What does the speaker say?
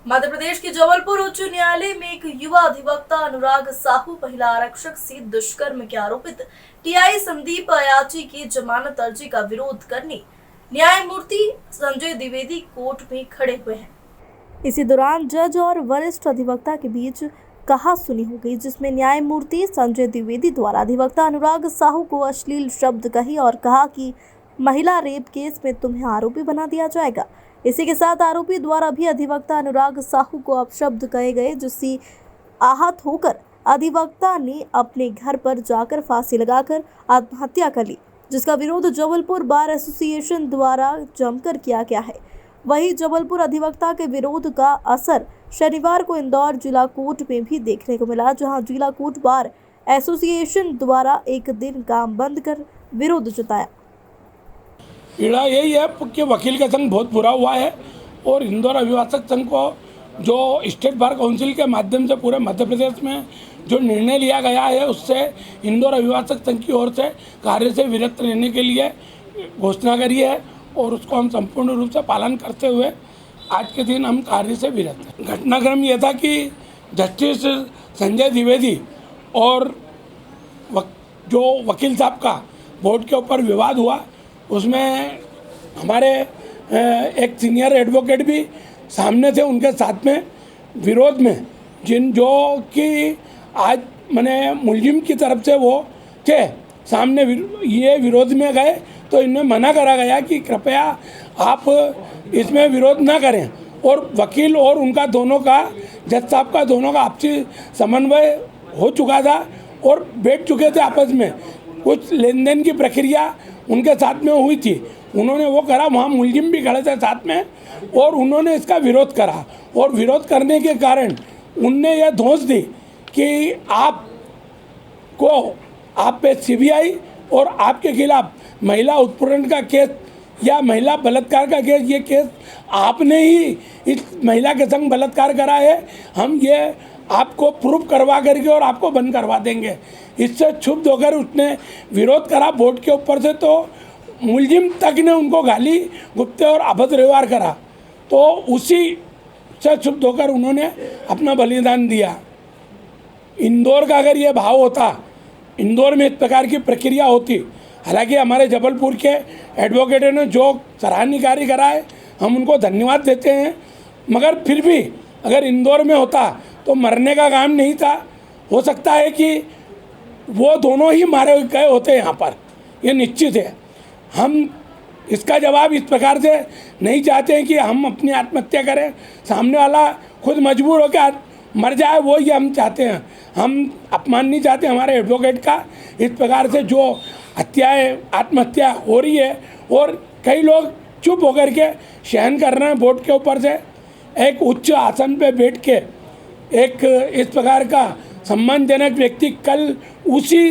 मध्य प्रदेश के जबलपुर उच्च न्यायालय में एक युवा अधिवक्ता अनुराग साहू महिला आरक्षक से दुष्कर्म के आरोपित टीआई संदीप अयाची की जमानत अर्जी का विरोध करने न्यायमूर्ति संजय द्विवेदी कोर्ट में खड़े हुए हैं। इसी दौरान जज और वरिष्ठ अधिवक्ता के बीच कहा सुनी हो गई, जिसमें न्यायमूर्ति संजय द्विवेदी द्वारा अधिवक्ता अनुराग साहू को अश्लील शब्द कही और कहा कि महिला रेप केस में तुम्हें आरोपी बना दिया जाएगा। इसी के साथ आरोपी द्वारा भी अधिवक्ता अनुराग साहू को अपशब्द कहे गए, जिससे आहत होकर अधिवक्ता ने अपने घर पर जाकर फांसी लगाकर आत्महत्या कर ली, जिसका विरोध जबलपुर बार एसोसिएशन द्वारा जमकर किया गया है। वहीं जबलपुर अधिवक्ता के विरोध का असर शनिवार को इंदौर जिला कोर्ट में भी देखने को मिला, जहां जिला कोर्ट बार एसोसिएशन द्वारा एक दिन काम बंद कर विरोध जताया। पीड़ा यही है कि वकील का संघ बहुत बुरा हुआ है और इंदौर अभिभाषक संघ को जो स्टेट बार काउंसिल के माध्यम से पूरे मध्य प्रदेश में जो निर्णय लिया गया है, उससे इंदौर अभिभाषक संघ की ओर से कार्य से विरत रहने के लिए घोषणा करी है और उसको हम संपूर्ण रूप से पालन करते हुए आज के दिन हम कार्य से विरत हैं। घटनाक्रम यह था कि जस्टिस संजय द्विवेदी और जो वकील साहब का बोर्ड के ऊपर विवाद हुआ, उसमें हमारे एक सीनियर एडवोकेट भी सामने थे उनके साथ में विरोध में, जो कि आज मैंने मुलजिम की तरफ से वो थे सामने ये विरोध में गए, तो इन्हें मना करा गया कि कृपया आप इसमें विरोध ना करें। और वकील और उनका दोनों का, जज साहब का दोनों का आपसी समन्वय हो चुका था और बैठ चुके थे आपस में। कुछ लेन देन की प्रक्रिया उनके साथ में हुई थी, उन्होंने वो करा, वहाँ मुलजिम भी खड़े थे साथ में और उन्होंने इसका विरोध करा। और विरोध करने के कारण उनने यह धौंस दी कि आप पे सीबीआई और आपके खिलाफ महिला उत्पीड़न का केस या महिला बलात्कार का केस, ये केस आपने ही इस महिला के संग बलात्कार करा है, हम ये आपको प्रूफ करवा करके और आपको बंद करवा देंगे। इससे क्षुब्ध होकर उसने विरोध करा बोर्ड के ऊपर से, तो मुलजिम तक ने उनको गाली गुप्ते और अभद्र व्यवहार करा, तो उसी से क्षुब्ध होकर उन्होंने अपना बलिदान दिया। इंदौर का अगर ये भाव होता, इंदौर में इस प्रकार की प्रक्रिया होती, हालांकि हमारे जबलपुर के एडवोकेटों ने जो सराहनीय कार्य करा है, हम उनको धन्यवाद देते हैं, मगर फिर भी अगर इंदौर में होता तो मरने का काम नहीं था। हो सकता है कि वो दोनों ही मारे गए होते यहाँ पर, ये निश्चित है। हम इसका जवाब इस प्रकार से नहीं चाहते हैं कि हम अपनी आत्महत्या करें, सामने वाला खुद मजबूर होकर मर जाए, वो ही हम चाहते हैं। हम अपमान नहीं चाहते हमारे एडवोकेट का। इस प्रकार से जो हत्याएँ, आत्महत्या हो रही है और कई लोग चुप होकर के सहन कर रहे हैं बोर्ड के ऊपर से, एक उच्च आसन पे बैठ के एक इस प्रकार का सम्मानजनक व्यक्ति कल उसी